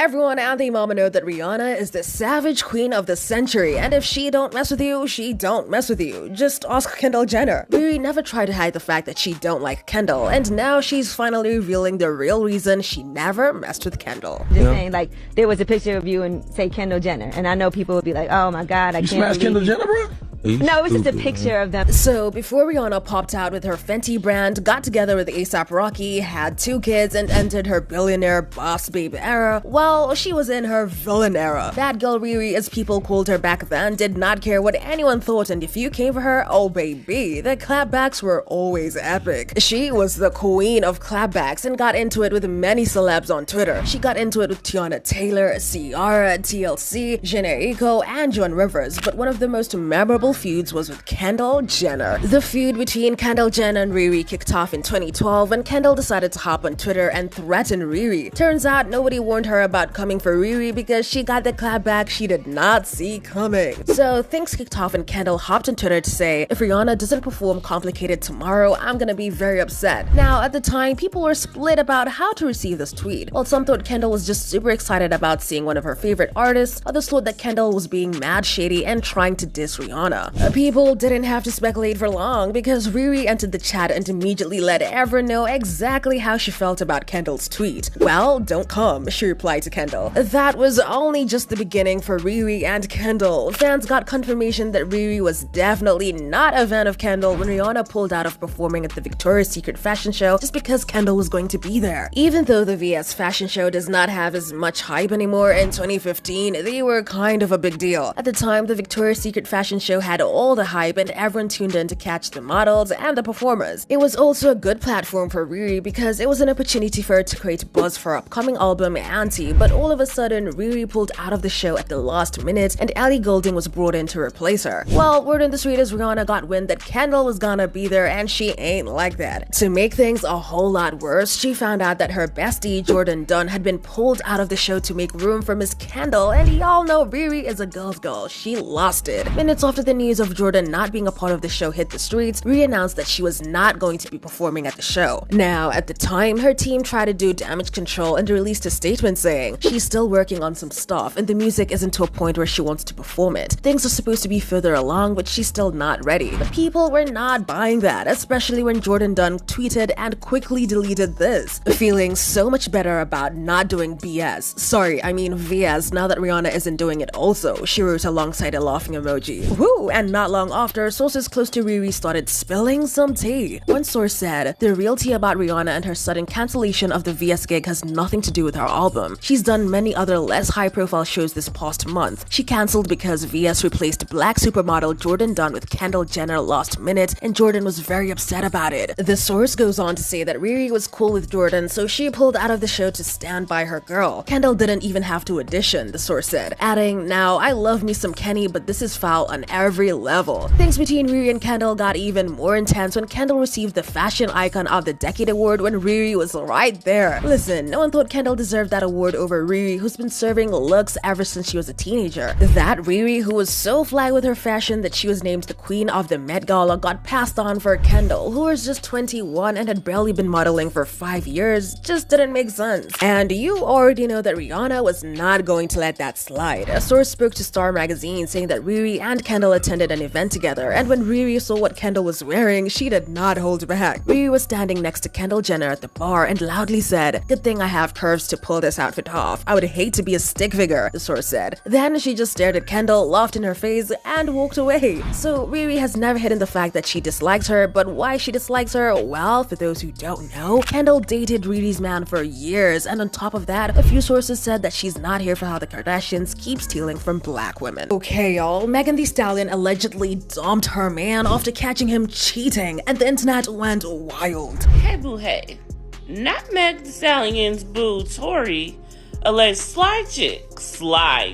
Everyone and their mama know that Rihanna is the savage queen of the century, and if she don't mess with you, she don't mess with you. Just ask Kendall Jenner. Riri never tried to hide the fact that she don't like Kendall, and now she's finally revealing the real reason she never messed with Kendall. Just saying, like, there was a picture of you and say Kendall Jenner, and I know people would be like, oh my God, I can't smashed Kendall Jenner, bro? No, it was just a picture of them. So before Rihanna popped out with her Fenty brand, got together with A$AP Rocky, had 2 kids, and entered her billionaire boss babe era, well, she was in her villain era. Bad girl Riri, as people called her back then, did not care what anyone thought, and if you came for her, oh baby, the clapbacks were always epic. She was the queen of clapbacks and got into it with many celebs on Twitter. She got into it with Tiana Taylor, Ciara, TLC, Generico, and Joan Rivers, but one of the most memorable feuds was with Kendall Jenner. The feud between Kendall Jenner and Riri kicked off in 2012 when Kendall decided to hop on Twitter and threaten Riri. Turns out nobody warned her about coming for Riri because she got the clapback she did not see coming. So things kicked off and Kendall hopped on Twitter to say, if Rihanna doesn't perform Complicated tomorrow, I'm gonna be very upset. Now, at the time, people were split about how to receive this tweet. While some thought Kendall was just super excited about seeing one of her favorite artists, others thought that Kendall was being mad shady and trying to diss Rihanna. People didn't have to speculate for long because Riri entered the chat and immediately let everyone know exactly how she felt about Kendall's tweet. Well, don't come, she replied to Kendall. That was only just the beginning for Riri and Kendall. Fans got confirmation that Riri was definitely not a fan of Kendall when Rihanna pulled out of performing at the Victoria's Secret fashion show just because Kendall was going to be there. Even though the VS fashion show does not have as much hype anymore, in 2015, they were kind of a big deal. At the time, the Victoria's Secret fashion show had all the hype and everyone tuned in to catch the models and the performers. It was also a good platform for Riri because it was an opportunity for her to create buzz for her upcoming album Auntie, but all of a sudden Riri pulled out of the show at the last minute and Ellie Goulding was brought in to replace her. Well, word on the street is Rihanna got wind that Kendall was gonna be there and she ain't like that. To make things a whole lot worse, she found out that her bestie Jordan Dunn had been pulled out of the show to make room for Miss Kendall, and y'all know Riri is a girl's girl. She lost it. Minutes after the news of Jordan not being a part of the show hit the streets, Riri announced that she was not going to be performing at the show. Now, at the time, her team tried to do damage control and released a statement saying she's still working on some stuff and the music isn't to a point where she wants to perform it. Things are supposed to be further along, but she's still not ready. But people were not buying that, especially when Jordan Dunn tweeted and quickly deleted this, feeling so much better about not doing BS. Sorry, I mean VS, now that Rihanna isn't doing it also, she wrote alongside a laughing emoji. Woo! And not long after, sources close to Riri started spilling some tea. One source said, the real tea about Rihanna and her sudden cancellation of the VS gig has nothing to do with her album. She's done many other less high-profile shows this past month. She cancelled because VS replaced black supermodel Jordan Dunn with Kendall Jenner last minute, and Jordan was very upset about it. The source goes on to say that Riri was cool with Jordan, so she pulled out of the show to stand by her girl. Kendall didn't even have to audition, the source said, adding, now, I love me some Kenny, but this is foul on every level. Things between Riri and Kendall got even more intense when Kendall received the Fashion Icon of the Decade award when Riri was right there. Listen, no one thought Kendall deserved that award over Riri, who's been serving looks ever since she was a teenager. That Riri, who was so fly with her fashion that she was named the queen of the Met Gala, got passed on for Kendall, who was just 21 and had barely been modeling for 5 years, just didn't make sense. And you already know that Rihanna was not going to let that slide. A source spoke to Star magazine saying that Riri and Kendall attended an event together, and when Riri saw what Kendall was wearing, she did not hold back. Riri was standing next to Kendall Jenner at the bar and loudly said, good thing I have curves to pull this outfit off. I would hate to be a stick figure, the source said. Then she just stared at Kendall, laughed in her face, and walked away. So Riri has never hidden the fact that she dislikes her, but why she dislikes her? Well, for those who don't know, Kendall dated Riri's man for years, and on top of that, a few sources said that she's not here for how the Kardashians keep stealing from black women. Okay, y'all, Megan Thee Stallion allegedly dumped her man after catching him cheating, and the internet went wild. Hey boo hey, not Megan Thee Stallion's boo Tori, alleged sly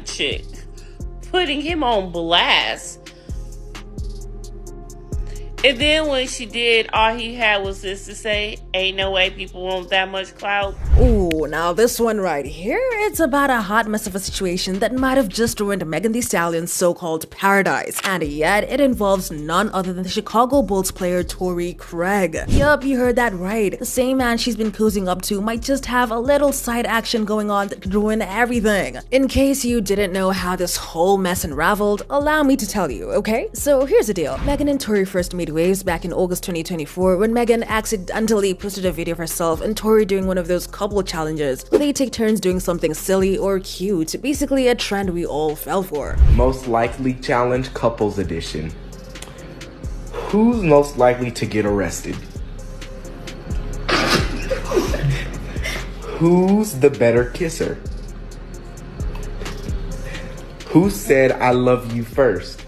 chick, putting him on blast. And then when she did, all he had was this to say, ain't no way people want that much clout. Ooh, Whoa, now this one right here, it's about a hot mess of a situation that might have just ruined Megan Thee Stallion's so-called paradise. And yet, it involves none other than the Chicago Bulls player Torrey Craig. Yup, you heard that right. The same man she's been cozying up to might just have a little side action going on that could ruin everything. In case you didn't know how this whole mess unraveled, allow me to tell you, okay? So here's the deal. Megan and Torrey first made waves back in August 2024 when Megan accidentally posted a video of herself and Torrey doing one of those couple challenges where they take turns doing something silly or cute, basically a trend we all fell for. Most likely challenge couples edition. Who's most likely to get arrested? Who's the better kisser? Who said I love you first?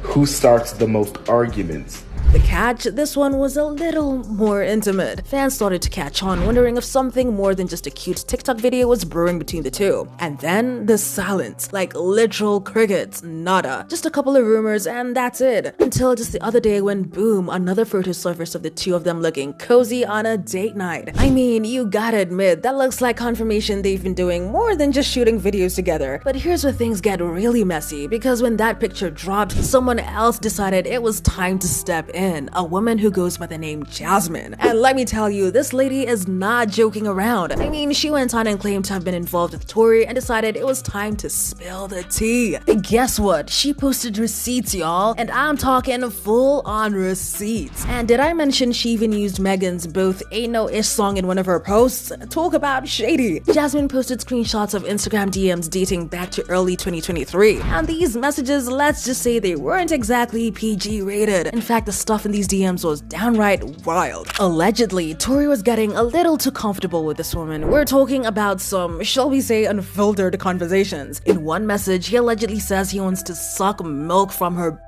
Who starts the most arguments? The catch, this one was a little more intimate. Fans started to catch on, wondering if something more than just a cute TikTok video was brewing between the two. And then the silence, like literal crickets, nada. Just a couple of rumors and that's it. Until just the other day when boom, another photo surfaced of the two of them looking cozy on a date night. I mean, you gotta admit, that looks like confirmation they've been doing more than just shooting videos together. But here's where things get really messy, because when that picture dropped, someone else decided it was time to step in. A woman who goes by the name Jasmine. And let me tell you, this lady is not joking around. I mean, she went on and claimed to have been involved with Torrey and decided it was time to spill the tea. And guess what? She posted receipts, y'all. And I'm talking full-on receipts. And did I mention she even used Megan's Both Ain't No Ish song in one of her posts? Talk about shady. Jasmine posted screenshots of Instagram DMs dating back to early 2023. And these messages, let's just say they weren't exactly PG rated. In fact, the stuff in these DMs was downright wild. Allegedly, Torrey was getting a little too comfortable with this woman. We're talking about some, shall we say, unfiltered conversations. In one message, he allegedly says he wants to suck milk from her,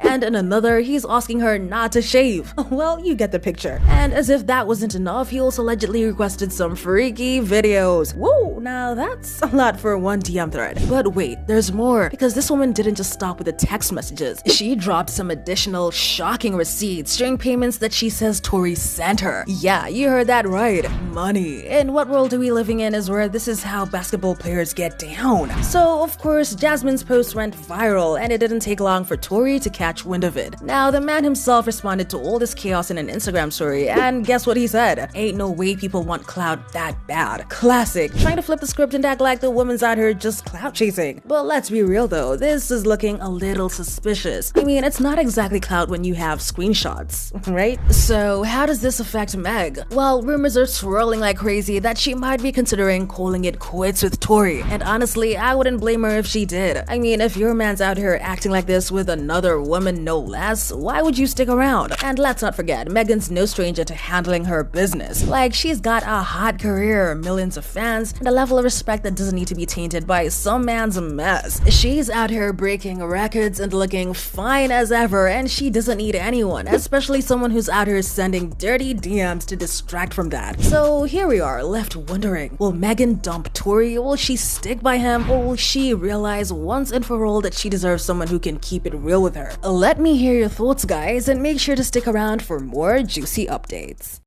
and in another, he's asking her not to shave. Well, you get the picture. And as if that wasn't enough, he also allegedly requested some freaky videos. Whoa, now that's a lot for one DM thread. But wait, there's more, because this woman didn't just stop with the text messages. She dropped some additional shocking receipts showing payments that she says Torrey sent her. Yeah, you heard that right. Money. In what world are we living in is where this is how basketball players get down. So, of course, Jasmine's post went viral, and it didn't take long for Torrey to catch wind of it. Now, the man himself responded to all this chaos in an Instagram story, and guess what he said? Ain't no way people want clout that bad. Classic. Trying to flip the script and act like the woman's out here just clout chasing. But let's be real though, this is looking a little suspicious. I mean, it's not exactly clout when you have screenshots, right? So, how does this affect Meg? Well, rumors are swirling like crazy that she might be considering calling it quits with Torrey. And honestly, I wouldn't blame her if she did. I mean, if your man's out here acting like this with another woman no less, why would you stick around? And let's not forget, Megan's no stranger to handling her business. Like, she's got a hot career, millions of fans, and a level of respect that doesn't need to be tainted by some man's mess. She's out here breaking records and looking fine as ever, and she doesn't need anyone, especially someone who's out here sending dirty DMs to distract from that. So here we are, left wondering, will Megan dump Torrey? Will she stick by him? Or will she realize once and for all that she deserves someone who can keep it real with her? Let me hear your thoughts, guys, and make sure to stick around for more juicy updates.